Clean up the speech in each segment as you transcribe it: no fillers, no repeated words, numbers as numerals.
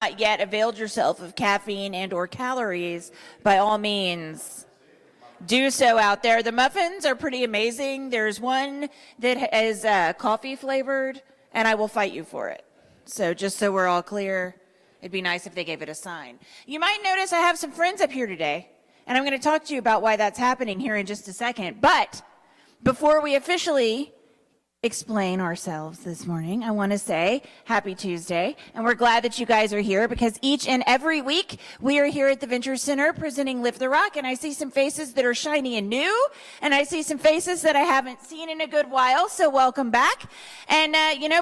not yet availed yourself of caffeine and or calories, by all means, do so out there. The muffins are pretty amazing. There's one that is coffee flavored, and I will fight you for it. So just so we're all clear, it'd be nice if they gave it a sign. You might notice I have some friends up here today, and I'm going to talk to you about why that's happening here in just a second. But before we officially explain ourselves this morning, I want to say happy Tuesday, and we're glad that you guys are here because each and every week we are here at the Venture Center presenting Lift the Rock, and I see some faces that are shiny and new, and I see some faces that I haven't seen in a good while, so welcome back. And,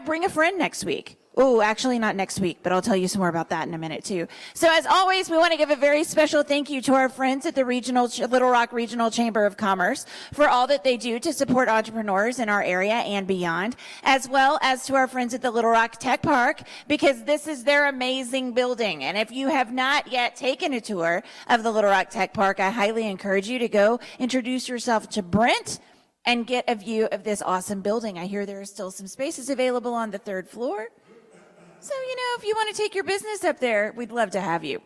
bring a friend next week. Oh, actually not next week, but I'll tell you some more about that in a minute too. So as always, we want to give a very special thank you to our friends at the Little Rock Regional Chamber of Commerce for all that they do to support entrepreneurs in our area and beyond, as well as to our friends at the Little Rock Tech Park, because this is their amazing building. And if you have not yet taken a tour of the Little Rock Tech Park, I highly encourage you to go introduce yourself to Brent and get a view of this awesome building. I hear there are still some spaces available on the 3rd floor. So, if you want to take your business up there, we'd love to have you.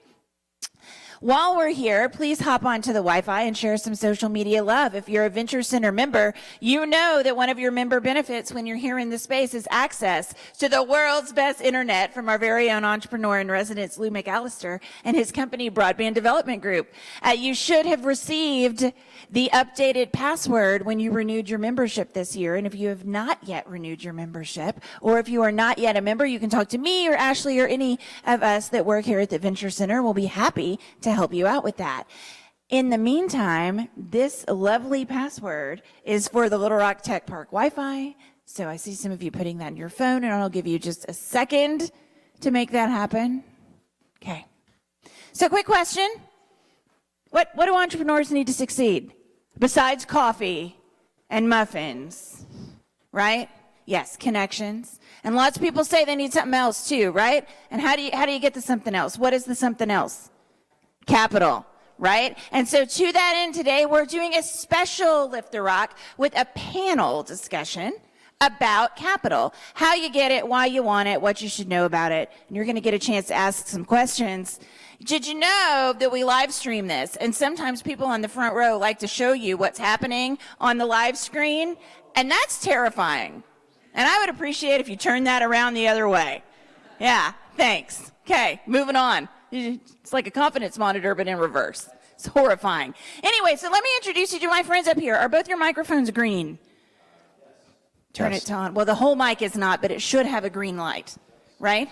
While we're here, please hop onto the Wi-Fi and share some social media love. If you're a Venture Center member, you know that one of your member benefits when you're here in the space is access to the world's best internet from our very own entrepreneur in residence, Lou McAllister, and his company, Broadband Development Group. You should have received the updated password when you renewed your membership this year. And if you have not yet renewed your membership, or if you are not yet a member, you can talk to me or Ashley or any of us that work here at the Venture Center. We'll be happy to help you out with that. In the meantime, this lovely password is for the Little Rock Tech Park Wi-Fi. So I see some of you putting that in your phone, and I'll give you just a second to make that happen. Okay. So quick question. What do entrepreneurs need to succeed? Besides coffee and muffins, right? Yes, connections. And lots of people say they need something else too, right? And how do you get to something else? What is the something else? Capital, right? And so to that end today, we're doing a special Lift the Rock with a panel discussion about capital, how you get it, why you want it, what you should know about it. And you're going to get a chance to ask some questions. Did you know that we live stream this? And sometimes people on the front row like to show you what's happening on the live screen, and that's terrifying. And I would appreciate if you turned that around the other way. Yeah, thanks. Okay, moving on. It's like a confidence monitor, but in reverse. It's horrifying. Anyway, so let me introduce you to my friends up here. Are both your microphones green? Turn it on. Well, the whole mic is not, but it should have a green light, right?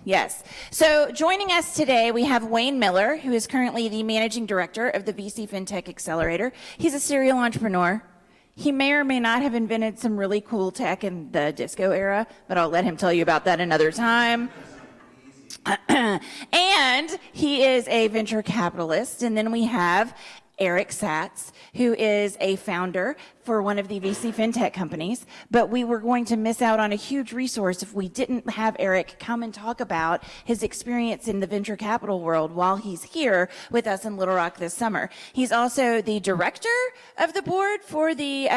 Yes. So joining us today, we have Wayne Miller, who is currently the managing director of the VC FinTech Accelerator. He's a serial entrepreneur. He may or may not have invented some really cool tech in the disco era, but I'll let him tell you about that another time. And he is a venture capitalist. And then we have Eric Satz, who is a founder for one of the VC FinTech companies. But we were going to miss out on a huge resource if we didn't have Eric come and talk about his experience in the venture capital world while he's here with us in Little Rock this summer. He's also the director of the board for the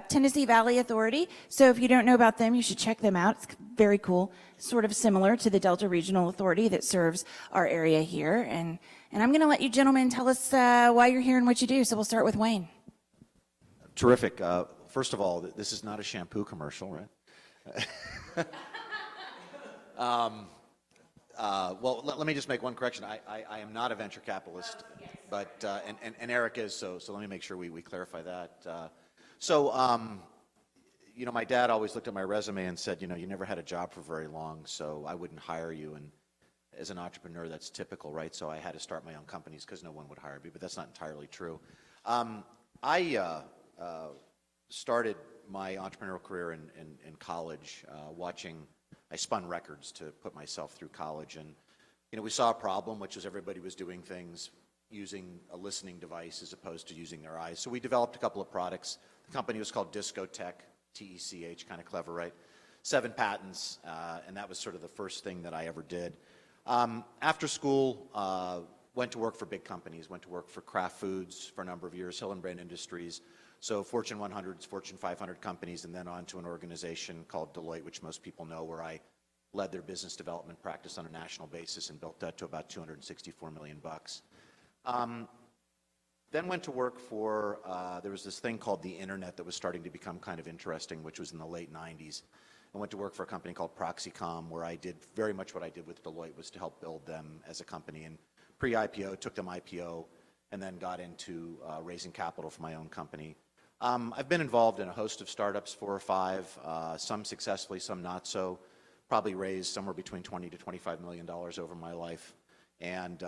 Tennessee Valley Authority. So if you don't know about them, you should check them out. It's very cool, sort of similar to the Delta Regional Authority that serves our area here. And I'm going to let you gentlemen tell us why you're here and what you do. So we'll start with Wayne. Terrific. First of all, this is not a shampoo commercial, right? Well, let me just make one correction. I am not a venture capitalist, but and Eric is, so let me make sure we clarify that. My dad always looked at my resume and said, you never had a job for very long, so I wouldn't hire you. And as an entrepreneur, that's typical, right? So I had to start my own companies because no one would hire me, but that's not entirely true. I started my entrepreneurial career in college I spun records to put myself through college, and we saw a problem, which was everybody was doing things using a listening device as opposed to using their eyes. So we developed a couple of products. The company was called Discotech, T-E-C-H, kind of clever, right? 7 patents, and that was sort of the first thing that I ever did. After school, went to work for big companies, went to work for Kraft Foods for a number of years, Hillenbrand Industries, so Fortune 100s, Fortune 500 companies, and then on to an organization called Deloitte, which most people know, where I led their business development practice on a national basis and built that to about $264 million. Then went to work for, there was this thing called the internet that was starting to become kind of interesting, which was in the late 90s. I went to work for a company called Proxicom, where I did very much what I did with Deloitte, was to help build them as a company. And pre-IPO, took them IPO, and then got into raising capital for my own company. I've been involved in a host of startups, 4 or 5, some successfully, some not so. Probably raised somewhere between $20 to $25 million over my life. And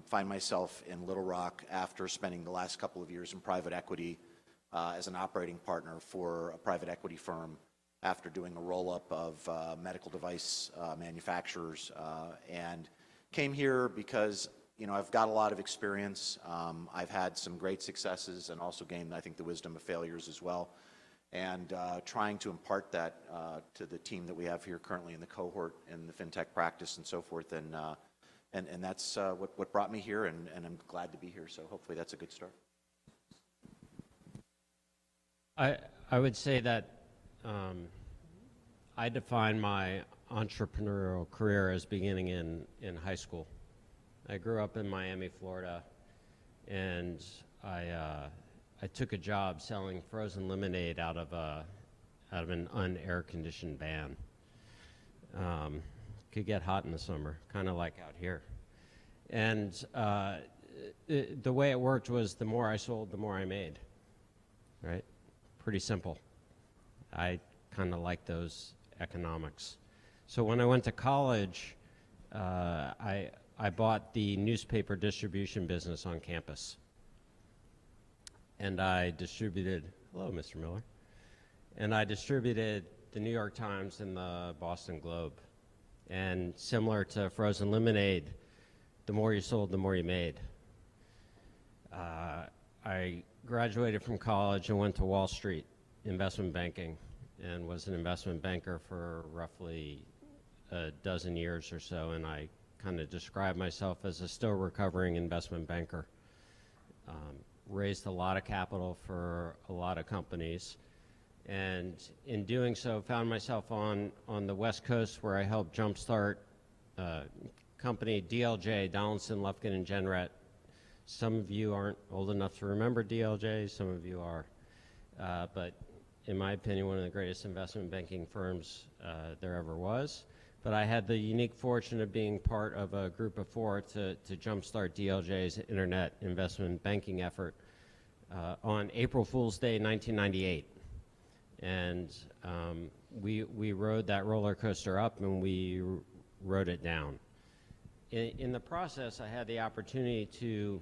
find myself in Little Rock after spending the last couple of years in private equity as an operating partner for a private equity firm after doing a roll-up of medical device manufacturers, and came here because I've got a lot of experience. I've had some great successes and also gained, I think, the wisdom of failures as well, and trying to impart that to the team that we have here currently in the cohort in the fintech practice and so forth. And that's what brought me here, and I'm glad to be here, so hopefully that's a good start. I would say that I define my entrepreneurial career as beginning in high school. I grew up in Miami, Florida, and I took a job selling frozen lemonade out of an unair-conditioned van. Could get hot in the summer, kind of like out here. And the way it worked was the more I sold, the more I made, right? Pretty simple. I kind of like those economics. So when I went to college, I bought the newspaper distribution business on campus. And I distributed, hello, Mr. Miller. And I distributed the New York Times and the Boston Globe. And similar to frozen lemonade, the more you sold, the more you made. I graduated from college and went to Wall Street, investment banking, and was an investment banker for roughly a dozen years or so, and I kind of describe myself as a still recovering investment banker. Raised a lot of capital for a lot of companies, and in doing so found myself on the West Coast, where I helped jumpstart company DLJ, Donaldson, Lufkin, and Jenrette. Some of you aren't old enough to remember DLJ, some of you are, but in my opinion, one of the greatest investment banking firms there ever was. But I had the unique fortune of being part of a group of 4 to jumpstart DLJ's internet investment banking effort on April Fool's Day, 1998. And we rode that roller coaster up, and we rode it down. In the process, I had the opportunity to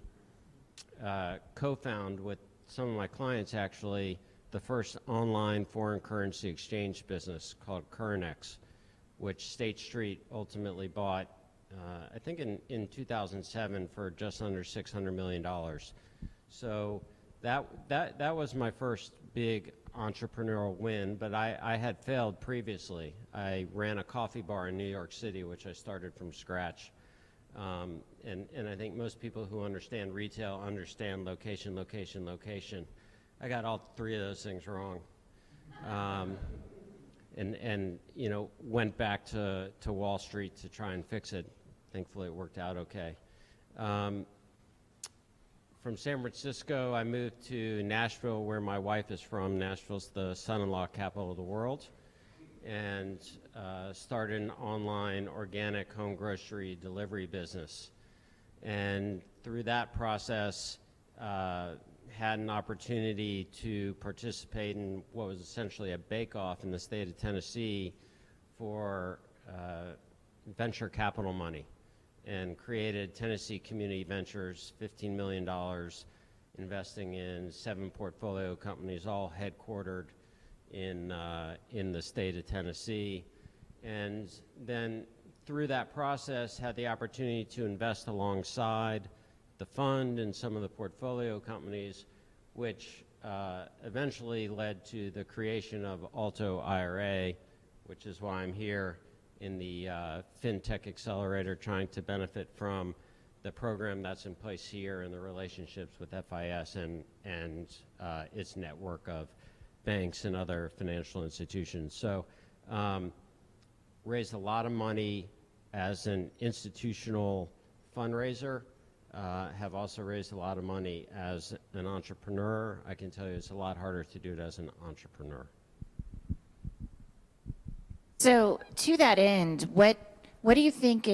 co-found with some of my clients, actually, the first online foreign currency exchange business called Currenex, which State Street ultimately bought, I think in 2007 for just under $600 million. So that was my first big entrepreneurial win, but I had failed previously. I ran a coffee bar in New York City, which I started from scratch. And I think most people who understand retail understand location, location, location. I got all 3 of those things wrong. And went back to Wall Street to try and fix it. Thankfully, it worked out okay. From San Francisco, I moved to Nashville, where my wife is from. Nashville's the son-in-law capital of the world, and started an online organic home grocery delivery business. And through that process, had an opportunity to participate in what was essentially a bake-off in the state of Tennessee for venture capital money, and created Tennessee Community Ventures, $15 million, investing in 7 portfolio companies, all headquartered in the state of Tennessee. And then through that process, had the opportunity to invest alongside the fund and some of the portfolio companies, which eventually led to the creation of Alto IRA, which is why I'm here in the FinTech Accelerator, trying to benefit from the program that's in place here and the relationships with FIS and its network of banks and other financial institutions. So raised a lot of money as an institutional fundraiser, have also raised a lot of money as an entrepreneur. I can tell you it's a lot harder to do it as an entrepreneur. So to that end, what do you think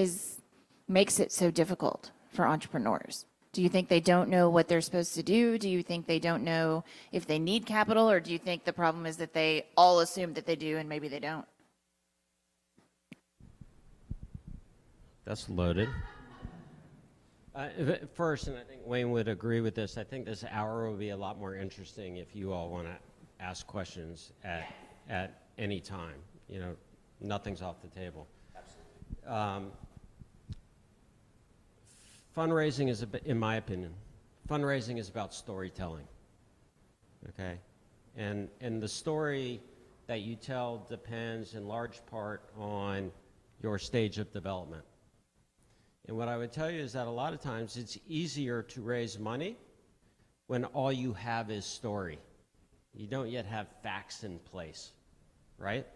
makes it so difficult for entrepreneurs? Do you think they don't know what they're supposed to do? Do you think they don't know if they need capital, or do you think the problem is that they all assume that they do and maybe they don't? That's loaded. First, and I think Wayne would agree with this, I think this hour will be a lot more interesting if you all want to ask questions at any time. You know, nothing's off the table. Absolutely. Fundraising is, in my opinion, fundraising is about storytelling, okay? And the story that you tell depends in large part on your stage of development. And what I would tell you is that a lot of times it's easier to raise money when all you have is story. You don't yet have facts in place, right?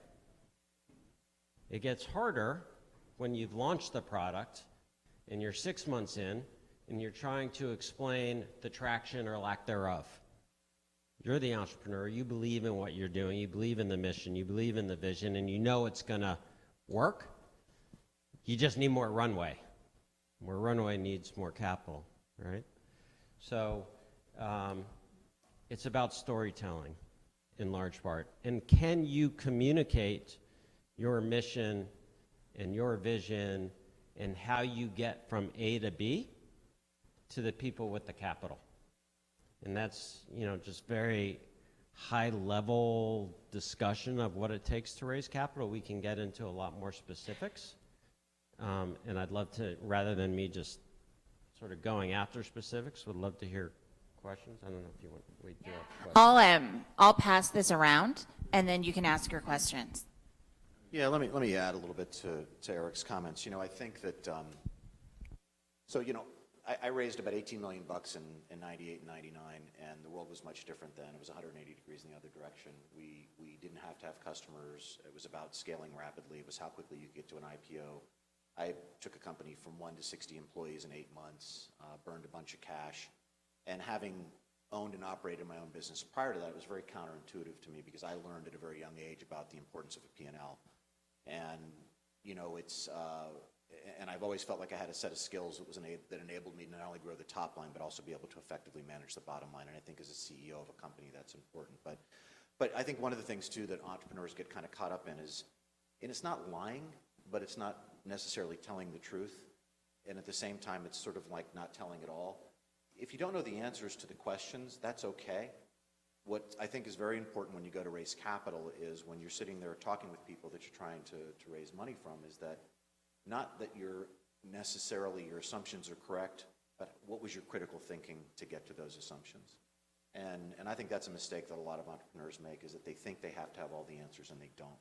It gets harder when you've launched the product and you're 6 months in and you're trying to explain the traction or lack thereof. You're the entrepreneur, you believe in what you're doing, you believe in the mission, you believe in the vision, and you know it's gonna work. You just need more runway. More runway needs more capital, right? So it's about storytelling in large part. And can you communicate your mission and your vision and how you get from A to B to the people with the capital? And that's, you know, just very high level discussion of what it takes to raise capital. We can get into a lot more specifics. And I'd love to, rather than me just sort of going after specifics, would love to hear questions. I don't know if you want, we do have questions. I'll pass this around and then you can ask your questions. Yeah, let me add a little bit to Eric's comments. You know, I think that, so, you know, I raised about 18 million bucks in 98 and 99, and the world was much different then. It was 180 degrees in the other direction. We didn't have to have customers. It was about scaling rapidly. It was how quickly you could get to an IPO. I took a company from 1 to 60 employees in 8 months, burned a bunch of cash, and having owned and operated my own business prior to that, it was very counterintuitive to me because I learned at a very young age about the importance of a P&L. And, you know, it's, and I've always felt like I had a set of skills that enabled me to not only grow the top line, but also be able to effectively manage the bottom line. And I think as a CEO of a company, that's important. But I think one of the things, too, that entrepreneurs get kind of caught up in is, and it's not lying, but it's not necessarily telling the truth. And at the same time, it's sort of like not telling at all. If you don't know the answers to the questions, that's okay. What I think is very important when you go to raise capital is when you're sitting there talking with people that you're trying to raise money from, is that not that your assumptions are correct, but what was your critical thinking to get to those assumptions? And I think that's a mistake that a lot of entrepreneurs make, is that they think they have to have all the answers and they don't.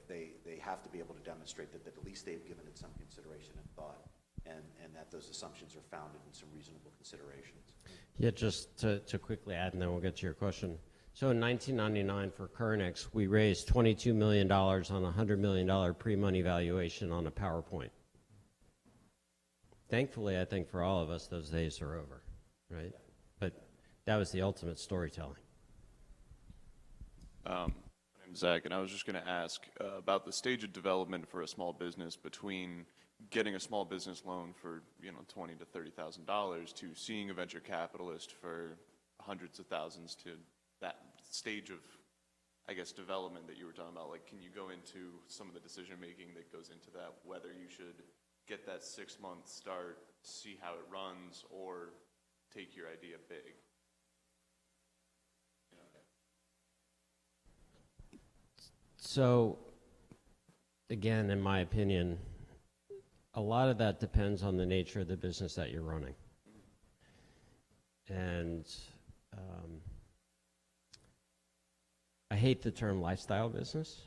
They have to be able to demonstrate that at least they've given it some consideration and thought, and that those assumptions are founded in some reasonable considerations. Yeah, just to quickly add, and then we'll get to your question. So in 1999 for Kernix, we raised $22 million on a $100 million pre-money valuation on a PowerPoint. Thankfully, I think for all of us, those days are over, right? But that was the ultimate storytelling. My name's Zach, and I was just going to ask about the stage of development for a small business between getting a small business loan for, you know, $20,000 to $30,000 to seeing a venture capitalist for hundreds of thousands to that stage of, I guess, development that you were talking about. Like, can you go into some of the decision making that goes into that, whether you should get that 6-month start, see how it runs, or take your idea big? So, again, in my opinion, a lot of that depends on the nature of the business that you're running. And I hate the term lifestyle business.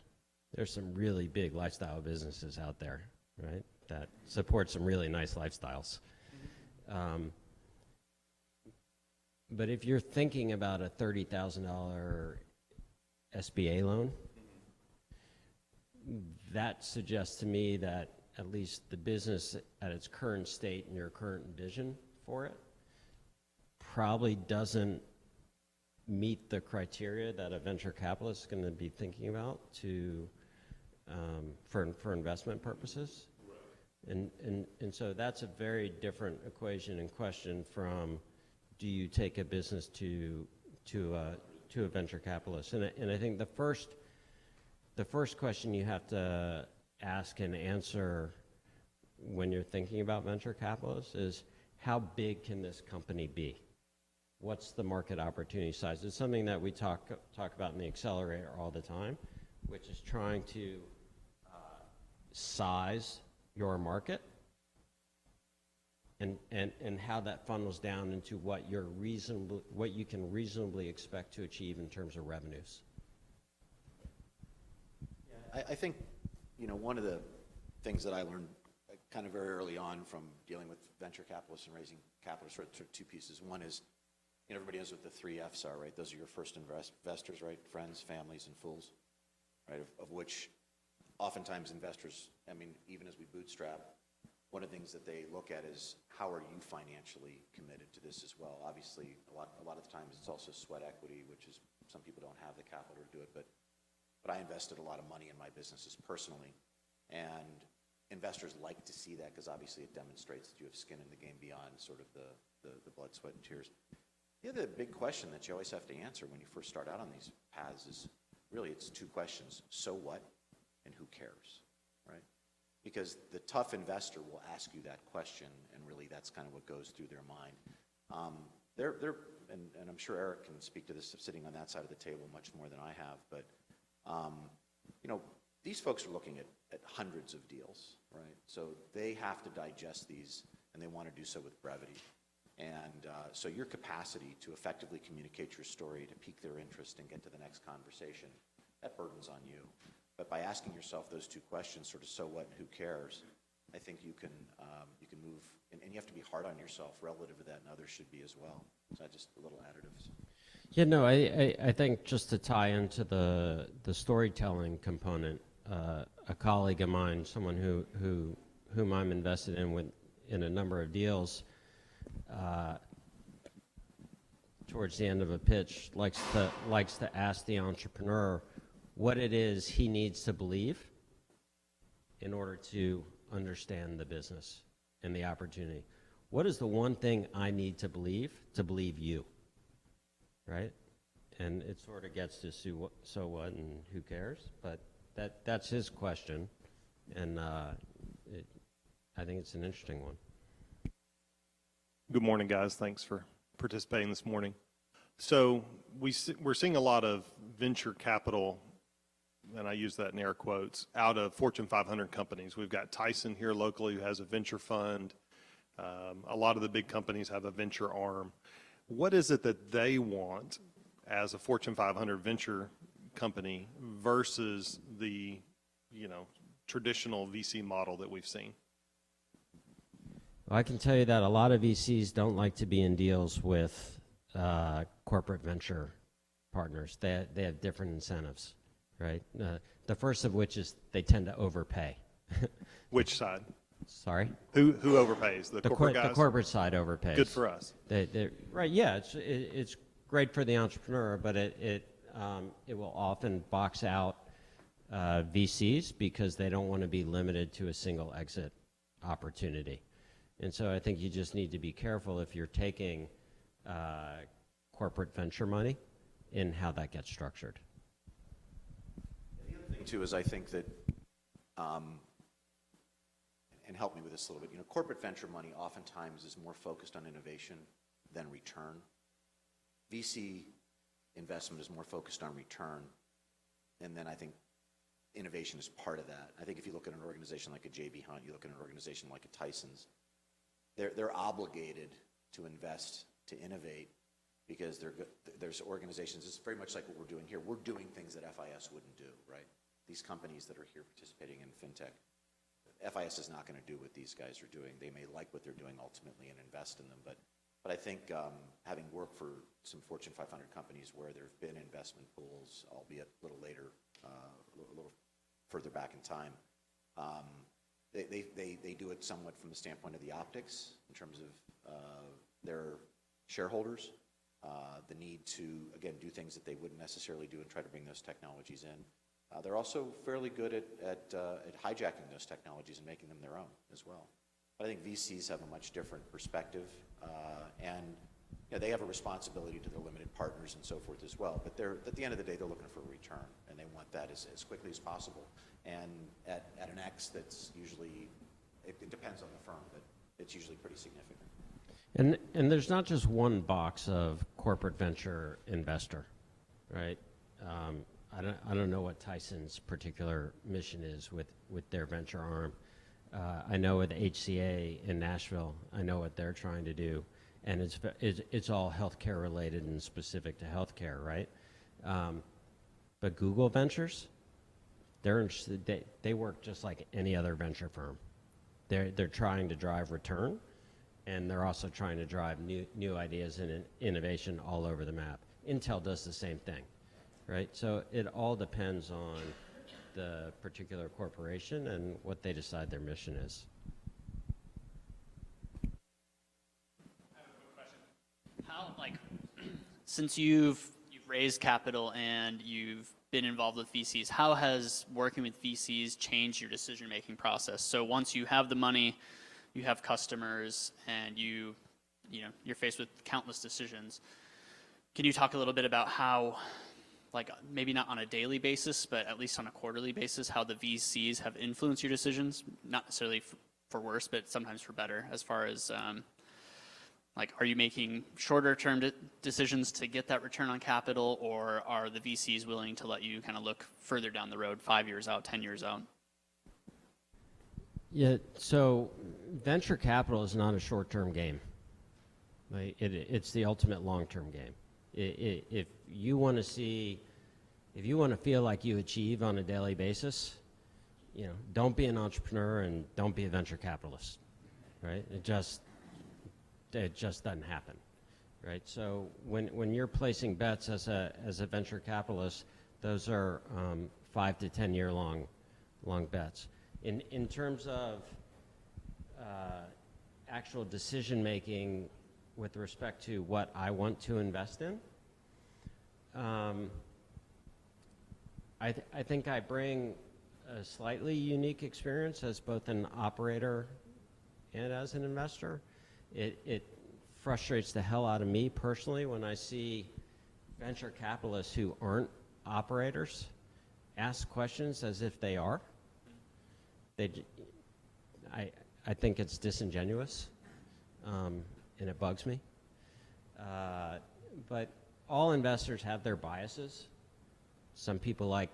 There's some really big lifestyle businesses out there, right, that support some really nice lifestyles. But if you're thinking about a $30,000 SBA loan, that suggests to me that at least the business at its current state and your current vision for it probably doesn't meet the criteria that a venture capitalist is going to be thinking about to for investment purposes. And so that's a very different equation and question from, do you take a business to a venture capitalist? And I think the first question you have to ask and answer when you're thinking about venture capitalists is, how big can this company be? What's the market opportunity size? It's something that we talk about in the accelerator all the time, which is trying to size your market and how that funnels down into what you can reasonably expect to achieve in terms of revenues. I think, one of the things that I learned kind of very early on from dealing with venture capitalists and raising capital, sort of two pieces. One is, everybody knows what the 3 F's are, right? Those are your first investors, right? Friends, families, and fools, right? Of which oftentimes investors, even as we bootstrap, one of the things that they look at is, how are you financially committed to this as well? Obviously, a lot of the times it's also sweat equity, which is, some people don't have the capital to do it, but I invested a lot of money in my businesses personally, and investors like to see that because obviously it demonstrates that you have skin in the game beyond sort of the blood, sweat, and tears. The other big question that you always have to answer when you first start out on these paths is, really, it's 2 questions: so what, and who cares, right? Because the tough investor will ask you that question, and really that's kind of what goes through their mind. And I'm sure Eric can speak to this sitting on that side of the table much more than I have, but these folks are looking at hundreds of deals, right? So they have to digest these, and they want to do so with brevity. And so your capacity to effectively communicate your story, to pique their interest and get to the next conversation, that burden's on you. But by asking yourself those 2 questions, sort of so what and who cares, I think you can move, and you have to be hard on yourself relative to that, and others should be as well. So just a little additives. Yeah, no, I think just to tie into the storytelling component, a colleague of mine, someone whom I'm invested in a number of deals, towards the end of a pitch, likes to ask the entrepreneur what it is he needs to believe in order to understand the business and the opportunity. What is the one thing I need to believe you, right? And it sort of gets to so what and who cares, but that's his question, and I think it's an interesting one. Good morning, guys. Thanks for participating this morning. So we're seeing a lot of venture capital, and I use that in air quotes, out of Fortune 500 companies. We've got Tyson here locally who has a venture fund. A lot of the big companies have a venture arm. What is it that they want as a Fortune 500 venture company versus the, traditional VC model that we've seen? Well, I can tell you that a lot of VCs don't like to be in deals with corporate venture partners. They have different incentives, right? The first of which is they tend to overpay. Which side? Sorry? Who overpays? The corporate guys? The corporate side overpays. Good for us. Right, yeah, it's great for the entrepreneur, but it will often box out VCs because they don't want to be limited to a single exit opportunity. And so I think you just need to be careful if you're taking corporate venture money in how that gets structured. The other thing, too, is I think that, and help me with this a little bit, corporate venture money oftentimes is more focused on innovation than return. VC investment is more focused on return, and then I think innovation is part of that. I think if you look at an organization like a J.B. Hunt, you look at an organization like a Tyson's, they're obligated to invest, to innovate, because there's organizations, it's very much like what we're doing here. We're doing things that FIS wouldn't do, right? These companies that are here participating in fintech, FIS is not going to do what these guys are doing. They may like what they're doing ultimately and invest in them, but I think having worked for some Fortune 500 companies where there have been investment pools, albeit a little later, a little further back in time. They do it somewhat from the standpoint of the optics in terms of their shareholders, the need to, again, do things that they wouldn't necessarily do and try to bring those technologies in. They're also fairly good at hijacking those technologies and making them their own as well. But I think VCs have a much different perspective, and they have a responsibility to their limited partners and so forth as well. But at the end of the day, they're looking for a return, and they want that as quickly as possible. And at an X that's usually, it depends on the firm, but it's usually pretty significant. And there's not just one box of corporate venture investor, right? I don't know what Tyson's particular mission is with their venture arm. I know with HCA in Nashville, I know what they're trying to do, and it's all healthcare related and specific to healthcare, right? But Google Ventures, they're interested. They work just like any other venture firm. They're trying to drive return, and they're also trying to drive new ideas and innovation all over the map. Intel does the same thing, right? So it all depends on the particular corporation and what they decide their mission is. I have a quick question. How, since you've raised capital and you've been involved with VCs, how has working with VCs changed your decision-making process? So once you have the money, you have customers, and you're faced with countless decisions. Can you talk a little bit about how, maybe not on a daily basis, but at least on a quarterly basis, how the VCs have influenced your decisions? Not necessarily for worse, but sometimes for better, as far as, are you making shorter-term decisions to get that return on capital, or are the VCs willing to let you kind of look further down the road, 5 years out, 10 years out? Yeah, so venture capital is not a short-term game. Right? It's the ultimate long-term game. If you want to feel like you achieve on a daily basis, don't be an entrepreneur and don't be a venture capitalist, right? It just doesn't happen, right? So when you're placing bets as a venture capitalist, those are 5 to 10 year long bets. In terms of actual decision making with respect to what I want to invest in, I think I bring a slightly unique experience as both an operator and as an investor. It frustrates the hell out of me personally when I see venture capitalists who aren't operators ask questions as if they are. I think it's disingenuous, and it bugs me. But all investors have their biases. Some people like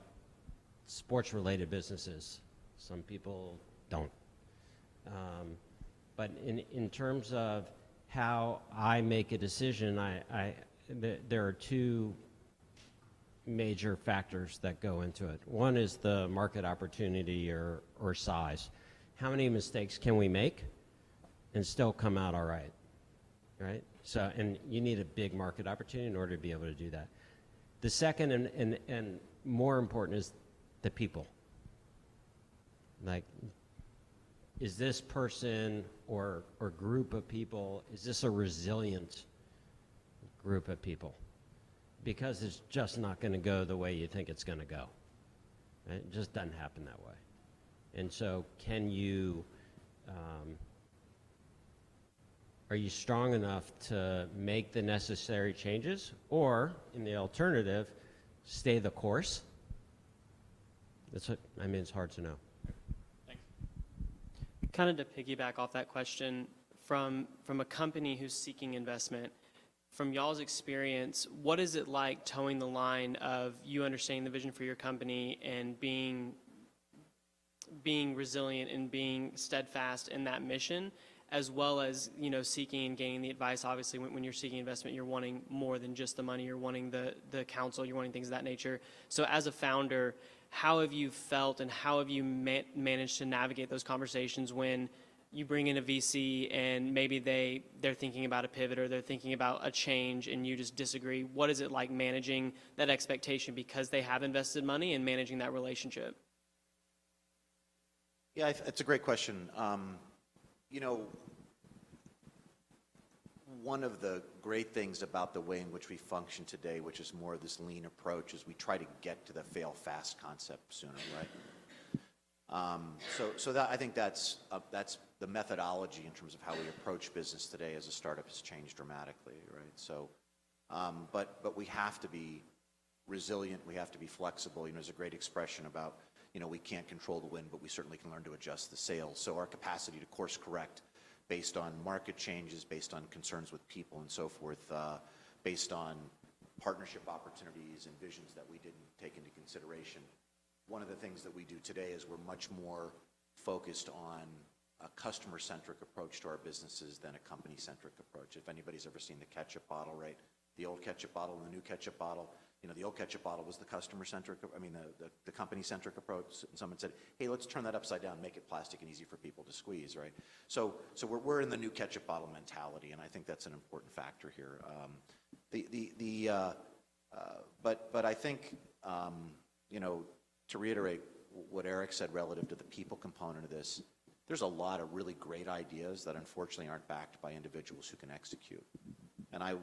sports-related businesses. Some people don't. But in terms of how I make a decision, there are two major factors that go into it. One is the market opportunity or size. How many mistakes can we make and still come out all right? Right? So, and you need a big market opportunity in order to be able to do that. The second and more important is the people. Is this person or group of people, is this a resilient group of people? Because it's just not going to go the way you think it's going to go. Right? It just doesn't happen that way. And so are you strong enough to make the necessary changes, or in the alternative, stay the course? It's hard to know. Thanks. Kind of to piggyback off that question, from a company who's seeking investment, from y'all's experience, what is it like towing the line of you understanding the vision for your company and being resilient and being steadfast in that mission, as well as seeking and gaining the advice? Obviously, when you're seeking investment, you're wanting more than just the money. You're wanting the counsel. You're wanting things of that nature. So as a founder, how have you felt and how have you managed to navigate those conversations when you bring in a VC and maybe they're thinking about a pivot or they're thinking about a change and you just disagree? What is it like managing that expectation because they have invested money and managing that relationship? Yeah, it's a great question. You know, one of the great things about the way in which we function today, which is more of this lean approach, is we try to get to the fail fast concept sooner, right? So that I think that's the methodology in terms of how we approach business today as a startup has changed dramatically, right? So, but we have to be resilient. We have to be flexible. You know, there's a great expression about, you know, we can't control the wind, but we certainly can learn to adjust the sails. So our capacity to course correct based on market changes, based on concerns with people and so forth, based on partnership opportunities and visions that we didn't take into consideration. One of the things that we do today is we're much more focused on a customer-centric approach to our businesses than a company-centric approach. If anybody's ever seen the ketchup bottle, right? The old ketchup bottle and the new ketchup bottle. You know, the old ketchup bottle was the customer-centric, the company-centric approach. And someone said, hey, let's turn that upside down, make it plastic and easy for people to squeeze, right? So we're in the new ketchup bottle mentality, and I think that's an important factor here. But I think, you know, to reiterate what Eric said relative to the people component of this, there's a lot of really great ideas that unfortunately aren't backed by individuals who can execute. And I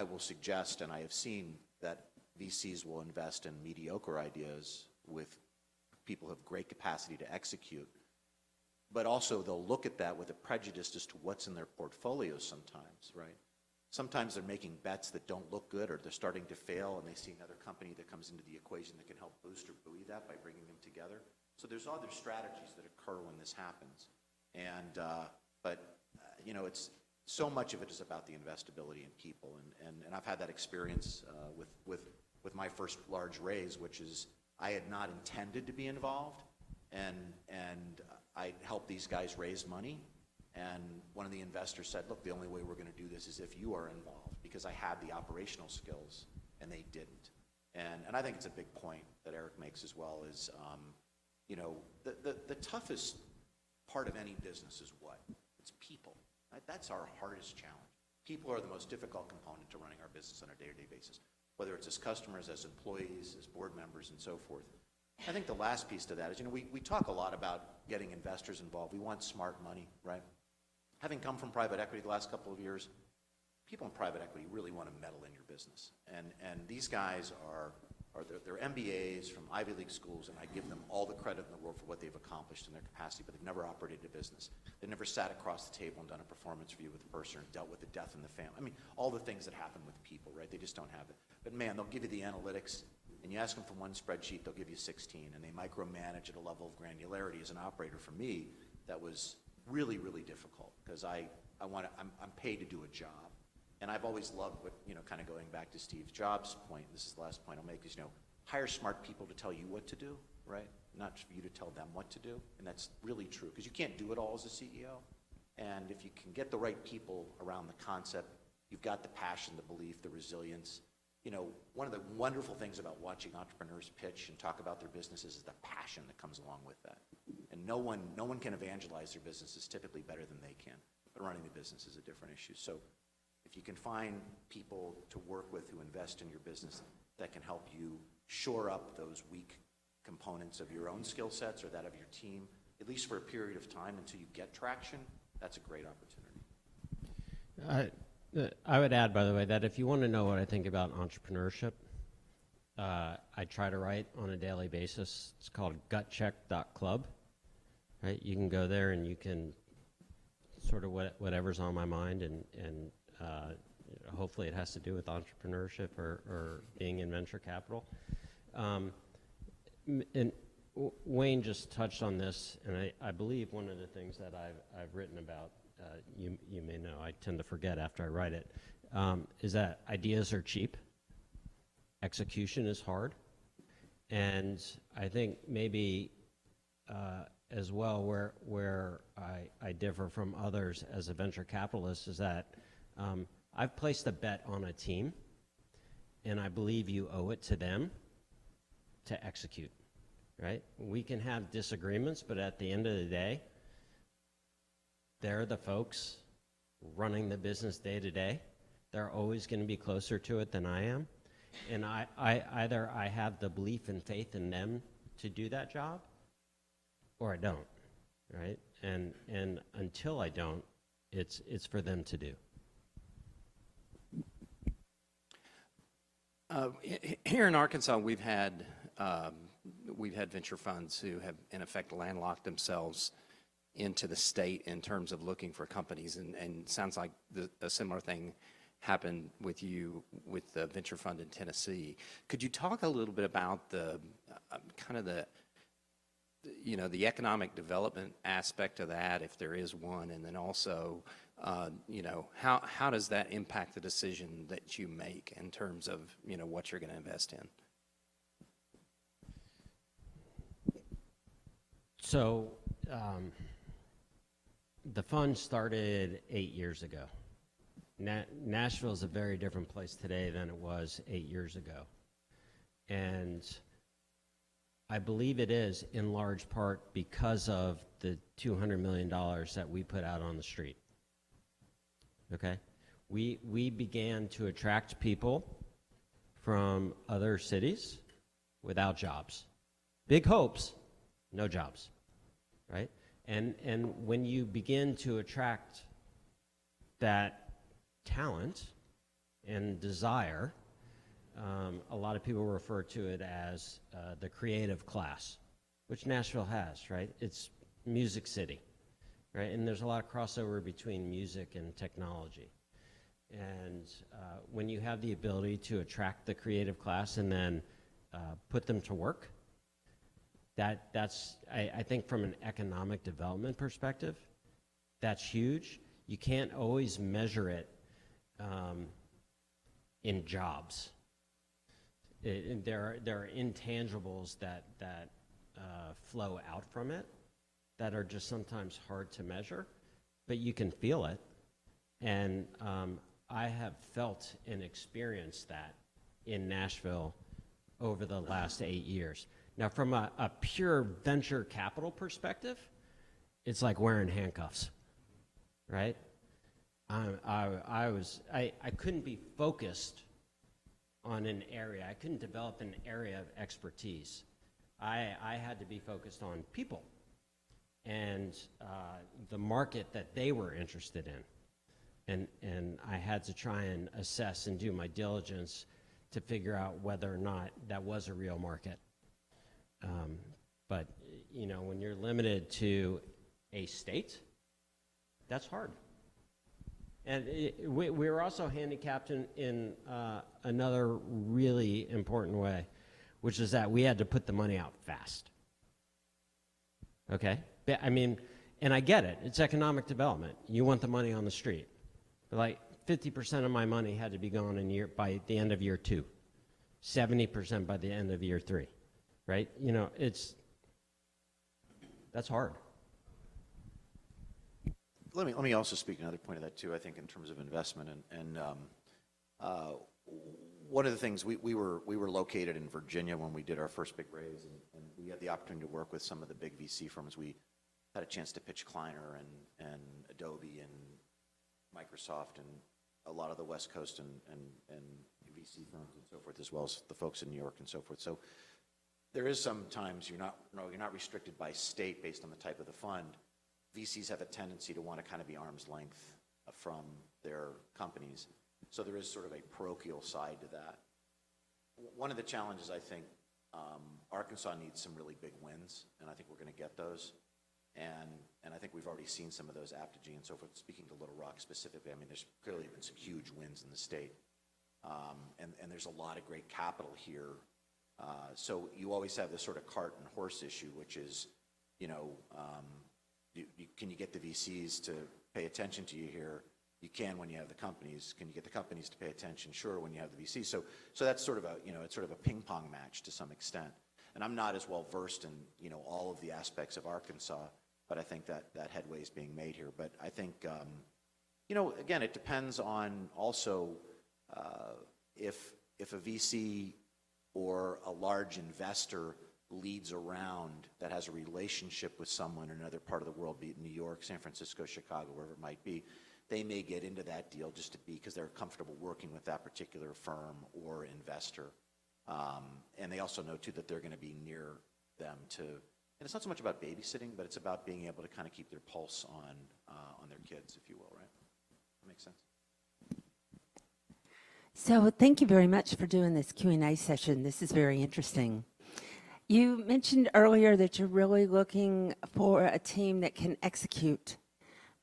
will suggest, and I have seen, that VCs will invest in mediocre ideas with people who have great capacity to execute. But also they'll look at that with a prejudice as to what's in their portfolios sometimes, right? Sometimes they're making bets that don't look good, or they're starting to fail, and they see another company that comes into the equation that can help boost or buoy that by bringing them together. So there's other strategies that occur when this happens. And, you know, it's so much of it is about the investability in people. And I've had that experience with my first large raise, which is I had not intended to be involved, and I helped these guys raise money. And one of the investors said, look, the only way we're going to do this is if you are involved, because I had the operational skills and they didn't. And I think it's a big point that Eric makes as well, is, you know, the toughest part of any business is what? It's people. Right? That's our hardest challenge. People are the most difficult component to running our business on a day-to-day basis, whether it's as customers, as employees, as board members, and so forth. I think the last piece to that is, you know, we talk a lot about getting investors involved. We want smart money, right? Having come from private equity the last couple of years, people in private equity really want to meddle in your business. And these guys they're MBAs from Ivy League schools, and I give them all the credit in the world for what they've accomplished in their capacity, but they've never operated a business. They've never sat across the table and done a performance review with a person or dealt with the death in the family. I mean, all the things that happen with people, right? They just don't have it. But man, they'll give you the analytics, and you ask them for one spreadsheet, they'll give you 16, and they micromanage at a level of granularity. As an operator, for me, that was really, really difficult, because I'm paid to do a job. And I've always loved what, you know, kind of going back to Steve Jobs' point, this is the last point I'll make, is, you know, hire smart people to tell you what to do, right? Not for you to tell them what to do. And that's really true, because you can't do it all as a CEO. And if you can get the right people around the concept, you've got the passion, the belief, the resilience. You know, one of the wonderful things about watching entrepreneurs pitch and talk about their businesses is the passion that comes along with that. And no one can evangelize their businesses typically better than they can. But running the business is a different issue. So if you can find people to work with who invest in your business that can help you shore up those weak components of your own skill sets or that of your team, at least for a period of time until you get traction, that's a great opportunity. I would add, by the way, that if you want to know what I think about entrepreneurship, I try to write on a daily basis. It's called gutcheck.club. Right? You can go there and you can sort of whatever's on my mind, and hopefully it has to do with entrepreneurship or being in venture capital. And Wayne just touched on this, and I believe one of the things that I've written about, you may know, I tend to forget after I write it, is that ideas are cheap, execution is hard, and I think maybe as well where I differ from others as a venture capitalist is that I've placed a bet on a team, and I believe you owe it to them to execute, right? We can have disagreements, but at the end of the day, they're the folks running the business day to day. They're always going to be closer to it than I am. And either I have the belief and faith in them to do that job, or I don't. right? And until I don't, it's for them to do. Here in Arkansas, we've had venture funds who have, in effect, landlocked themselves into the state in terms of looking for companies, and sounds like a similar thing happened with you with the venture fund in Tennessee. Could you talk a little bit about the kind of the economic development aspect of that, if there is one, and then also, how does that impact the decision that you make in terms of, what you're going to invest in? So the fund started 8 years ago. Nashville is a very different place today than it was 8 years ago. And I believe it is in large part because of the $200 million that we put out on the street. Okay? We began to attract people from other cities without jobs. Big hopes, no jobs, right? And when you begin to attract that talent and desire, a lot of people refer to it as the creative class, which Nashville has, right? It's Music City, right? And there's a lot of crossover between music and technology. And when you have the ability to attract the creative class and then put them to work, that's I think from an economic development perspective, that's huge. You can't always measure it in jobs. There are intangibles that flow out from it that are just sometimes hard to measure, but you can feel it. And I have felt and experienced that in Nashville over the last 8 years. Now, from a pure venture capital perspective, it's like wearing handcuffs, right? I couldn't be focused on an area. I couldn't develop an area of expertise. I had to be focused on people and the market that they were interested in. And I had to try and assess and do my diligence to figure out whether or not that was a real market. But, when you're limited to a state, that's hard. And we were also handicapped in another really important way, which is that we had to put the money out fast. Okay? I mean, and I get it. It's economic development. You want the money on the street. But like 50% of my money had to be gone by the end of year 2, 70% by the end of year 3, right? That's hard. Let me also speak another point of that too. I think in terms of investment and one of the things we were located in Virginia when we did our first big raise, and we had the opportunity to work with some of the big VC firms. We had a chance to pitch Kleiner and Adobe and Microsoft and a lot of the West Coast and VC firms and so forth, as well as the folks in New York and so forth. So there is sometimes you're not restricted by state based on the type of the fund. VCs have a tendency to want to kind of be arm's length from their companies. So there is sort of a parochial side to that. One of the challenges, I think, Arkansas needs some really big wins, and I think we're going to get those. And I think we've already seen some of those, Apogee and so forth. Speaking to Little Rock specifically, I mean, there's clearly been some huge wins in the state. And there's a lot of great capital here. So you always have this sort of cart and horse issue, which is, can you get the VCs to pay attention to you here? You can when you have the companies. Can you get the companies to pay attention? Sure, when you have the VCs. So that's sort of it's sort of a ping pong match to some extent. And I'm not as well versed in, all of the aspects of Arkansas, but I think that headway is being made here. But I think, again, it depends on also if a VC or a large investor leads around that has a relationship with someone in another part of the world, be it New York, San Francisco, Chicago, wherever it might be, they may get into that deal just because they're comfortable working with that particular firm or investor. And they also know, too, that they're going to be near them to And it's not so much about babysitting, but it's about being able to kind of keep their pulse on their kids, if you will, right? That makes sense. So thank you very much for doing this Q&A session. This is very interesting. You mentioned earlier that you're really looking for a team that can execute.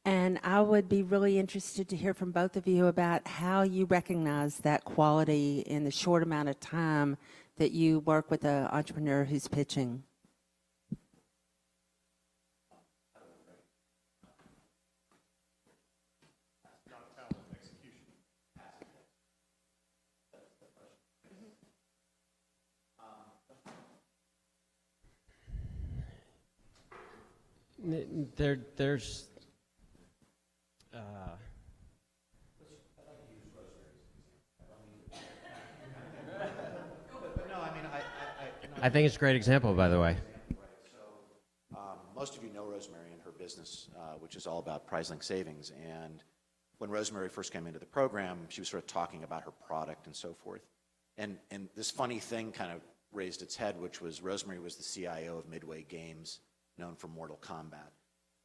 And I would be really interested to hear from both of you about how you recognize that quality in the short amount of time that you work with an entrepreneur who's pitching. There's I think it's a great example, by the way. Most of you know Rosemary and her business, which is all about PrizeLink savings. And when Rosemary first came into the program, she was sort of talking about her product and so forth. And this funny thing kind of raised its head, which was Rosemary was the CIO of Midway Games, known for Mortal Kombat.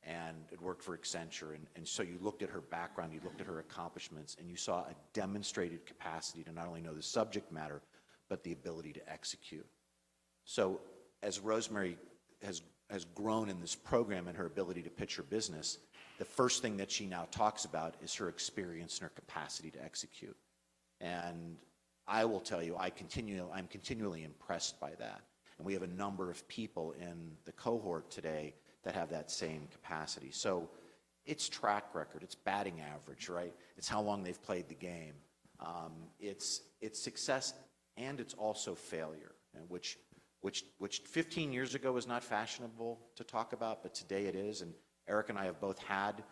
And it worked for Accenture. And so you looked at her background, you looked at her accomplishments, and you saw a demonstrated capacity to not only know the subject matter, but the ability to execute. So as Rosemary has grown in this program and her ability to pitch her business, the first thing that she now talks about is her experience and her capacity to execute. And I will tell you, I'm continually impressed by that. And we have a number of people in the cohort today that have that same capacity. So it's track record, it's batting average, right? It's how long they've played the game. It's success, and it's also failure, which 15 years ago was not fashionable to talk about, but today it is. And Eric and I have both had,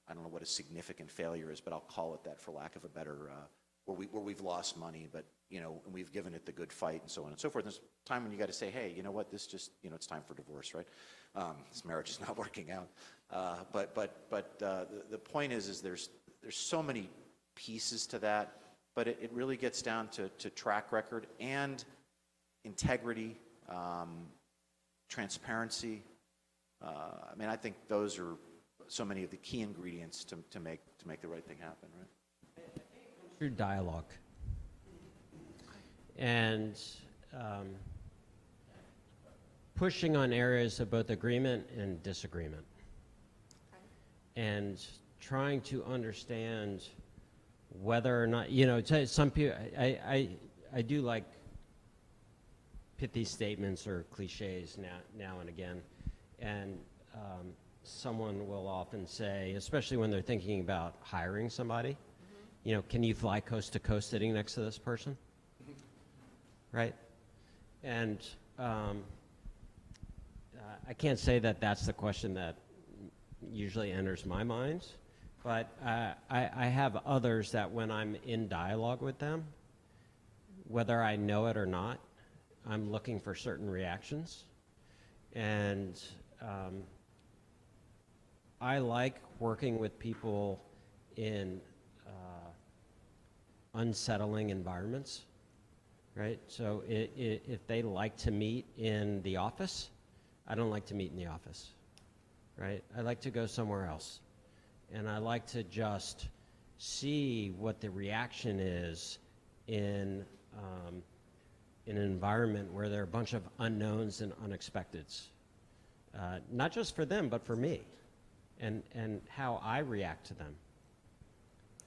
I don't know what a significant failure is, but I'll call it that for lack of a better, where we've lost money, but and we've given it the good fight and so on and so forth. There's a time when you got to say, hey, you know what, this just, it's time for divorce, right? This marriage is not working out. But the point is there's so many pieces to that, but it really gets down to track record and integrity, transparency. I think those are so many of the key ingredients to make the right thing happen, right? Through dialogue and pushing on areas of both agreement and disagreement, and trying to understand whether or not some people. I do like pithy statements or cliches now and again, and someone will often say, especially when they're thinking about hiring somebody, can you fly coast to coast sitting next to this person? Right? And I can't say that that's the question that usually enters my mind, but I have others that when I'm in dialogue with them, whether I know it or not, I'm looking for certain reactions. And I like working with people in unsettling environments, right? So if they like to meet in the office, I don't like to meet in the office, right? I like to go somewhere else. And I like to just see what the reaction is in an environment where there are a bunch of unknowns and unexpecteds. Not just for them, but for me, and how I react to them,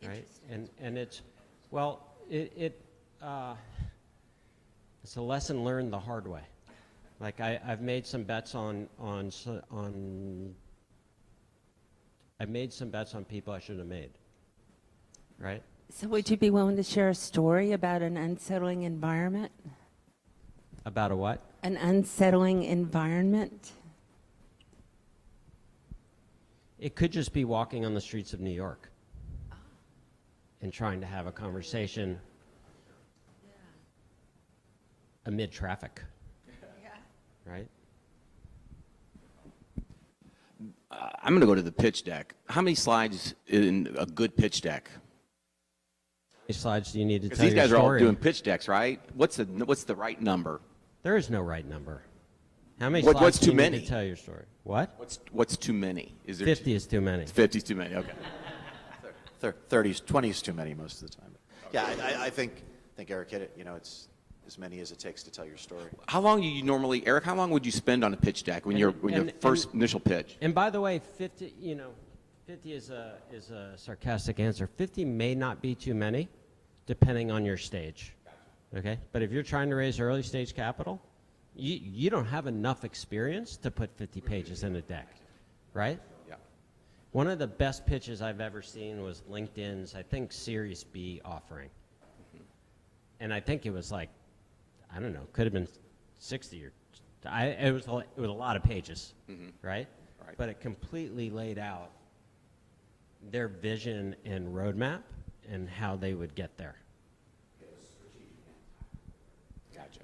right? And it's, well, it's a lesson learned the hard way. Like I've made some bets on I've made some bets on people I shouldn't have made, right? So would you be willing to share a story about an unsettling environment? About a what? An unsettling environment? It could just be walking on the streets of New York and trying to have a conversation amid traffic, right? I'm going to go to the pitch deck. How many slides in a good pitch deck? How many slides do you need to Because tell these your guys are all story? doing pitch decks, right? What's the right number? There is no right number. How many What's slides too do you need many? to tell your story? What? What's too many? Is there 50 is too many. 50 is too many. Okay. 30s, 20 is too many most of the time. Yeah, I think Eric hit it. You know, it's as many as it takes to tell your story. How long do you normally, Eric? How long would you spend on a pitch deck when your first initial pitch? And by the way, 50, 50 is a sarcastic answer. 50 may not be too many, depending on your stage. Okay? But if you're trying to raise early stage capital, you don't have enough experience to put 50 pages in a deck, right? Yeah. One of the best pitches I've ever seen was LinkedIn's, I think, Series B offering. And I think it was like, I don't know, could have been 60 or, it was a lot of pages, right? Right. But it completely laid out their vision and roadmap and how they would get there. Gotcha.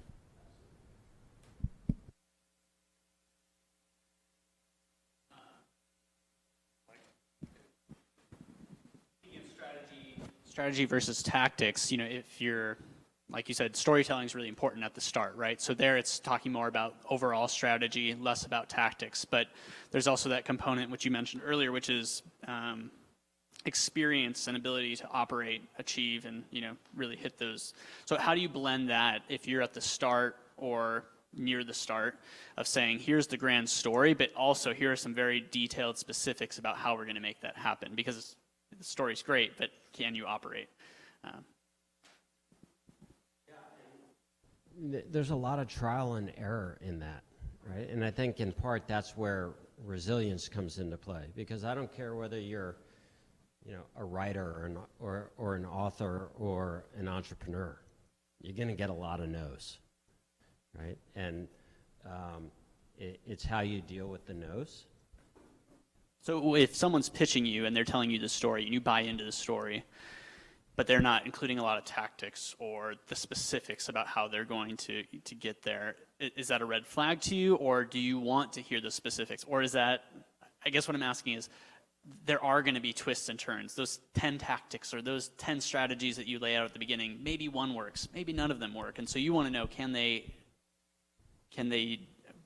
Strategy versus tactics, if you're, like you said, storytelling is really important at the start, right? So there it's talking more about overall strategy, less about tactics. But there's also that component which you mentioned earlier, which is experience and ability to operate, achieve, and really hit those. So how do you blend that if you're at the start or near the start of saying, here's the grand story, but also here are some very detailed specifics about how we're going to make that happen? Because the story's great, but can you operate? There's a lot of trial and error in that, right? And I think in part that's where resilience comes into play, because I don't care whether you're a writer or an author or an entrepreneur, you're going to get a lot of no's, right? And it's how you deal with the no's. So if someone's pitching you and they're telling you the story and you buy into the story, but they're not including a lot of tactics or the specifics about how they're going to get there, is that a red flag to you, or do you want to hear the specifics? Or is that, I guess what I'm asking is, there are going to be twists and turns. Those 10 tactics or those 10 strategies that you lay out at the beginning, maybe one works, maybe none of them work. And so you want to know, can they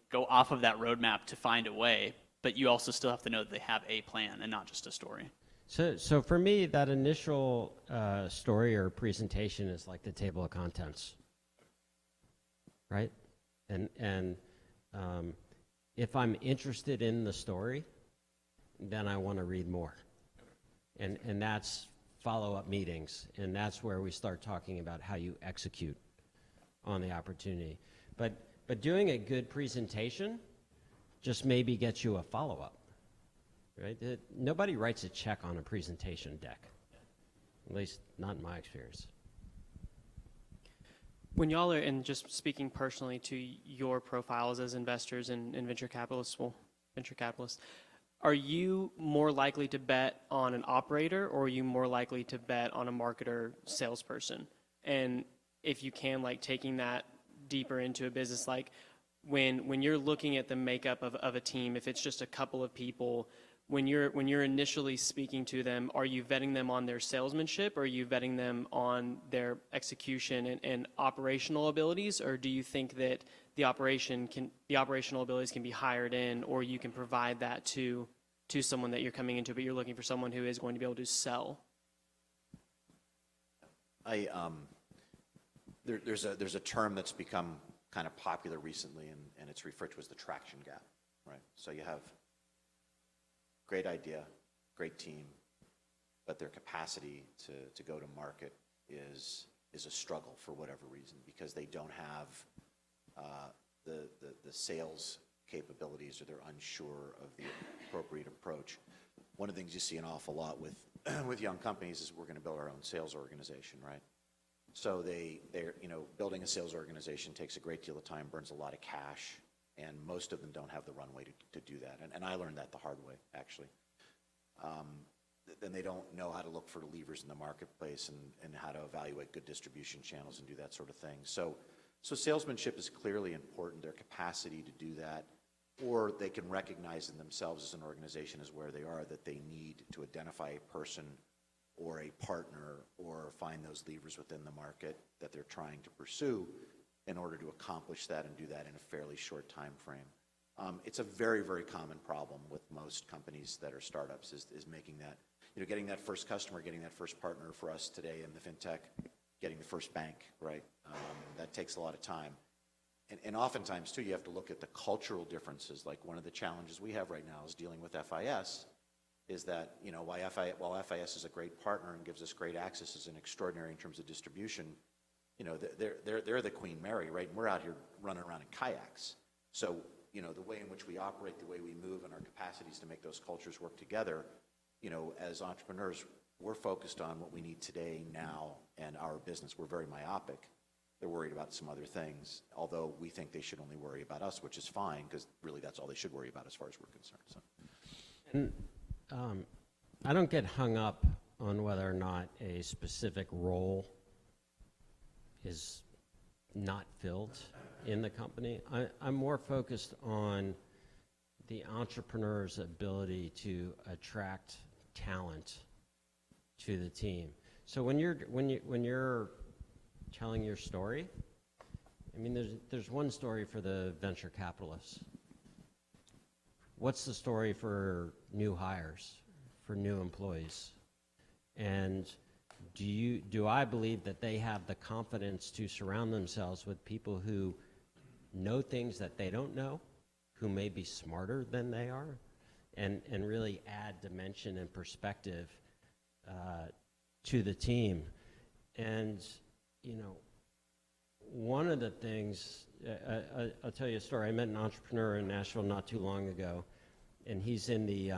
go off of that roadmap to find a way, but you also still have to know that they have a plan and not just a story. So for me, that initial story or presentation is like the table of contents, right? And if I'm interested in the story, then I want to read more. And that's follow-up meetings, and that's where we start talking about how you execute on the opportunity. But doing a good presentation just maybe gets you a follow-up, right? Nobody writes a check on a presentation deck, at least not in my experience. When y'all are, and just speaking personally to your profiles as investors and venture capitalists, are you more likely to bet on an operator, or are you more likely to bet on a marketer salesperson? And if you can, like, taking that deeper into a business, like when you're looking at the makeup of a team, if it's just a couple of people, when you're initially speaking to them, are you vetting them on their salesmanship, or are you vetting them on their execution and operational abilities, or do you think that the operational abilities can be hired in, or you can provide that to someone that you're coming into, but you're looking for someone who is going to be able to sell? There's a term that's become kind of popular recently, and it's referred to as the traction gap, right? So you have great idea, great team, but their capacity to go to market is a struggle for whatever reason, because they don't have the sales capabilities, or they're unsure of the appropriate approach. One of the things you see an awful lot with young companies is, we're going to build our own sales organization, right? So they're building a sales organization takes a great deal of time, burns a lot of cash, and most of them don't have the runway to do that. And I learned that the hard way, actually. Then they don't know how to look for levers in the marketplace and how to evaluate good distribution channels and do that sort of thing. So salesmanship is clearly important, their capacity to do that, or they can recognize in themselves as an organization as where they are, that they need to identify a person or a partner, or find those levers within the market that they're trying to pursue, in order to accomplish that and do that in a fairly short time frame. It's a very, very common problem with most companies that are startups is making that, getting that first customer, getting that first partner. For us today in the fintech, getting the first bank, right? That takes a lot of time. And oftentimes, too, you have to look at the cultural differences. Like one of the challenges we have right now is dealing with FIS, is that, while FIS is a great partner and gives us great access, is an extraordinary in terms of distribution, they're the Queen Mary, right? And we're out here running around in kayaks. So, the way in which we operate, the way we move, and our capacities to make those cultures work together, as entrepreneurs, we're focused on what we need today, now, and our business. We're very myopic. They're worried about some other things, although we think they should only worry about us, which is fine, because really that's all they should worry about as far as we're concerned. So. And I don't get hung up on whether or not a specific role is not filled in the company. I'm more focused on the entrepreneur's ability to attract talent to the team. So when you're telling your story, I mean, there's one story for the venture capitalists. What's the story for new hires, for new employees? And do I believe that they have the confidence to surround themselves with people who know things that they don't know, who may be smarter than they are, and really add dimension and perspective to the team? And, one of the things, I'll tell you a story. I met an entrepreneur in Nashville not too long ago, and he's in the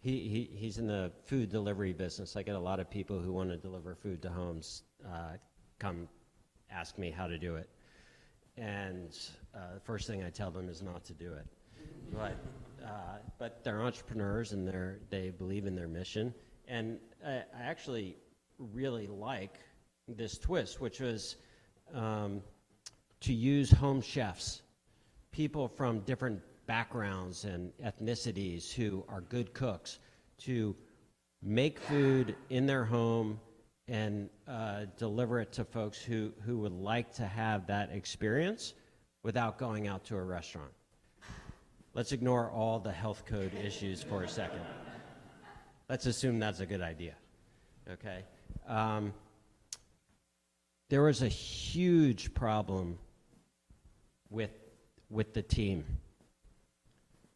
he's in the food delivery business. I get a lot of people who want to deliver food to homes come ask me how to do it, and the first thing I tell them is not to do it. But they're entrepreneurs and they believe in their mission, and I actually really like this twist, which was to use home chefs, people from different backgrounds and ethnicities who are good cooks, to make food in their home and deliver it to folks who would like to have that experience without going out to a restaurant. Let's ignore all the health code issues for a second. Let's assume that's a good idea, okay? There was a huge problem with the team.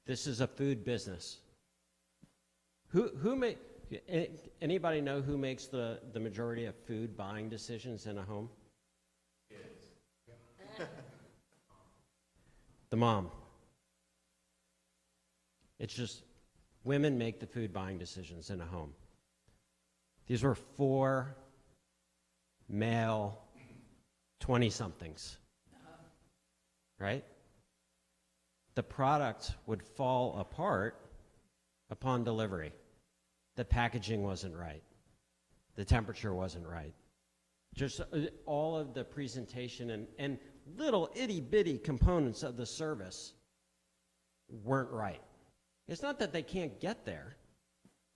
This is a food business. Anybody know who makes the majority of food buying decisions in a home? The mom. It's just women make the food buying decisions in a home. These were 4 male 20-somethings, right? The product would fall apart upon delivery. The packaging wasn't right. The temperature wasn't right. Just all of the presentation and little itty-bitty components of the service weren't right. It's not that they can't get there,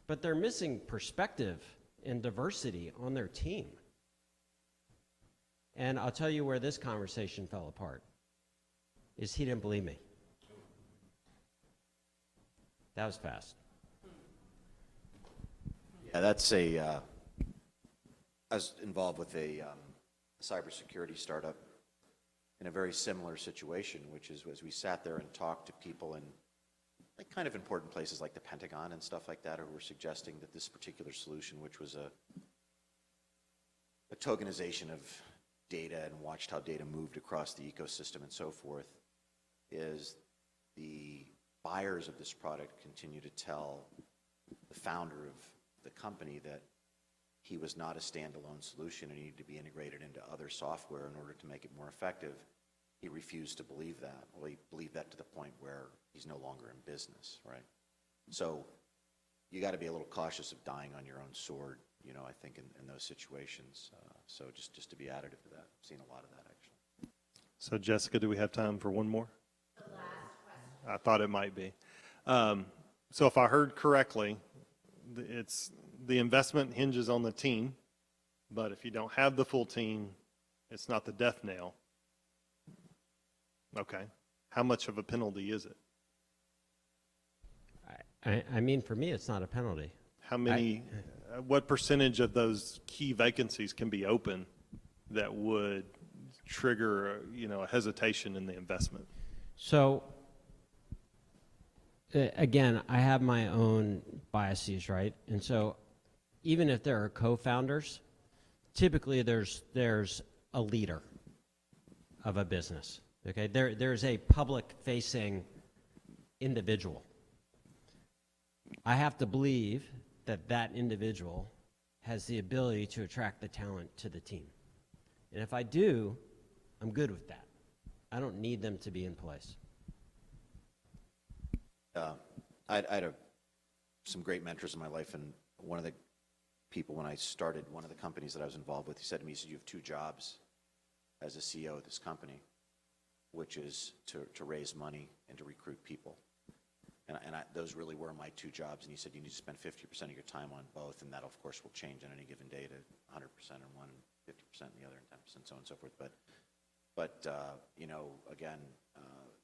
but they're missing perspective and diversity on their team. And I'll tell you where this conversation fell apart, is he didn't believe me. That was fast. Yeah, that's I was involved with a cybersecurity startup in a very similar situation, which is as we sat there and talked to people in like kind of important places like the Pentagon and stuff like that, who were suggesting that this particular solution, which was a tokenization of data and watched how data moved across the ecosystem and so forth, is the buyers of this product continue to tell the founder of the company that he was not a standalone solution and needed to be integrated into other software in order to make it more effective. He refused to believe that. Well, he believed that to the point where he's no longer in business, right? So you got to be a little cautious of dying on your own sword, I think in those situations. So just to be additive to that, I've seen a lot of that actually. So Jessica, do we have time for one more? The last question. I thought it might be. So if I heard correctly, it's the investment hinges on the team, but if you don't have the full team, it's not the death nail. Okay. How much of a penalty is it? I mean, for me, it's not a penalty. How many, what percentage of those key vacancies can be open that would trigger, a hesitation in the investment? So, again, I have my own biases, right? And so, even if there are co-founders, typically there's a leader of a business. Okay, there's a public-facing individual. I have to believe that that individual has the ability to attract the talent to the team. And if I do, I'm good with that. I don't need them to be in place. I had some great mentors in my life, and one of the people, when I started one of the companies that I was involved with, he said to me, he said, you have two jobs as a CEO of this company, which is to raise money and to recruit people. And those really were my two jobs. And he said, you need to spend 50% of your time on both, and that, of course, will change on any given day to 100% in one, 50% in the other, and 10%, so on and so forth. But again,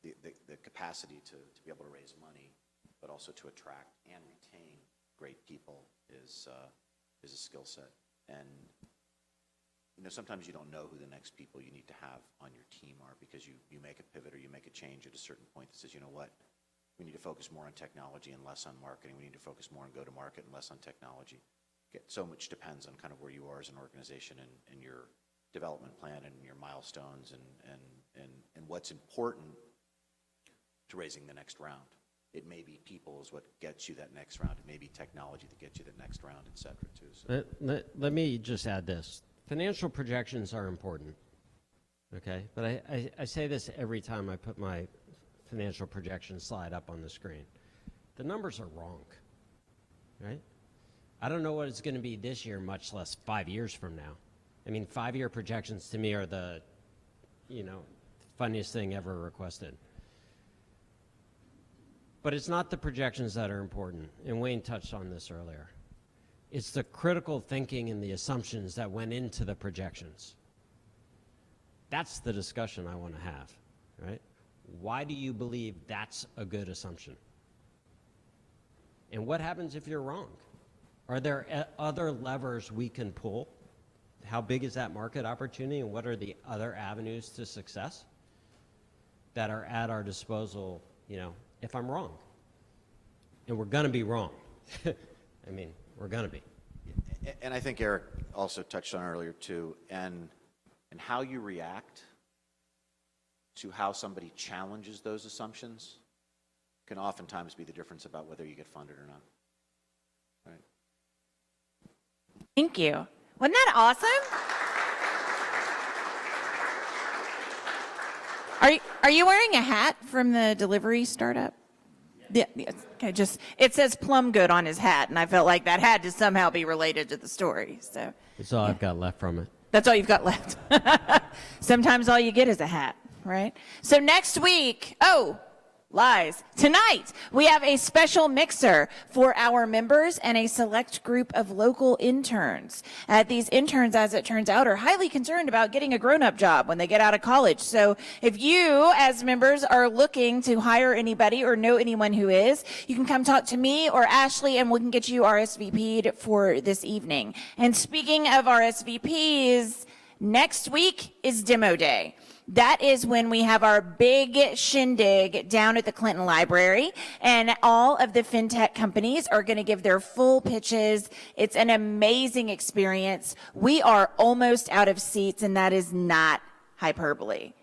the capacity to be able to raise money, but also to attract and retain great people is a skill set. And sometimes you don't know who the next people you need to have on your team are, because you make a pivot or you make a change at a certain point that says, you know what, we need to focus more on technology and less on marketing. We need to focus more on go-to-market and less on technology. So much depends on kind of where you are as an organization and your development plan and your milestones and what's important to raising the next round. It may be people is what gets you that next round. It may be technology that gets you the next round, et cetera, too. So. Let me just add this. Financial projections are important, okay? But I say this every time I put my financial projection slide up on the screen. The numbers are wrong, right? I don't know what it's going to be this year, much less 5 years from now. I mean, 5-year projections to me are the, funniest thing ever requested. But it's not the projections that are important, and Wayne touched on this earlier. It's the critical thinking and the assumptions that went into the projections. That's the discussion I want to have, right? Why do you believe that's a good assumption? And what happens if you're wrong? Are there other levers we can pull? How big is that market opportunity, and what are the other avenues to success that are at our disposal, if I'm wrong? And we're going to be wrong. I mean, we're going to be. And I think Eric also touched on earlier, too, and how you react to how somebody challenges those assumptions can oftentimes be the difference about whether you get funded or not. Right? Thank you. Wasn't that awesome? Are you wearing a hat from the delivery startup? Yeah. Okay, it says Plum Good on his hat, and I felt like that had to somehow be related to the story. So That's all I've got left from it. that's all you've got left. Sometimes all you get is a hat, right? So next week, lies. Tonight, we have a special mixer for our members and a select group of local interns. These interns, as it turns out, are highly concerned about getting a grown-up job when they get out of college. So if you, as members, are looking to hire anybody or know anyone who is, you can come talk to me or Ashley, and we can get you RSVP'd for this evening. And speaking of RSVPs, next week is demo day. That is when we have our big shindig down at the Clinton Library, and all of the fintech companies are going to give their full pitches. It's an amazing experience. We are almost out of seats, and that is not hyperbole,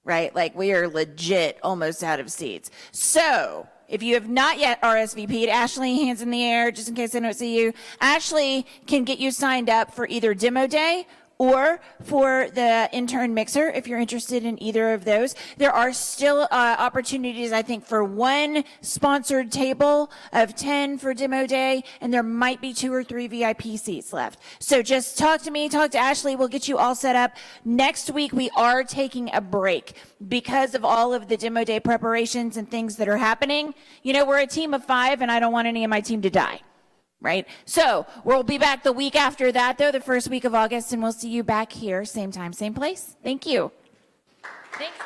right? Like, we are legit almost out of seats. So if you have not yet RSVP'd, Ashley, hands in the air, just in case I don't see you. Ashley can get you signed up for either demo day or for the intern mixer, if you're interested in either of those. There are still opportunities, I think, for one sponsored table of 10 for demo day, and there might be 2 or 3 VIP seats left. So just talk to me, talk to Ashley, we'll get you all set up. Next week, we are taking a break because of all of the demo day preparations and things that are happening. We're a team of 5, and I don't want any of my team to die. Right? So we'll be back the week after that, though, the first week of August, and we'll see you back here, same time, same place. Thank you. Thanks.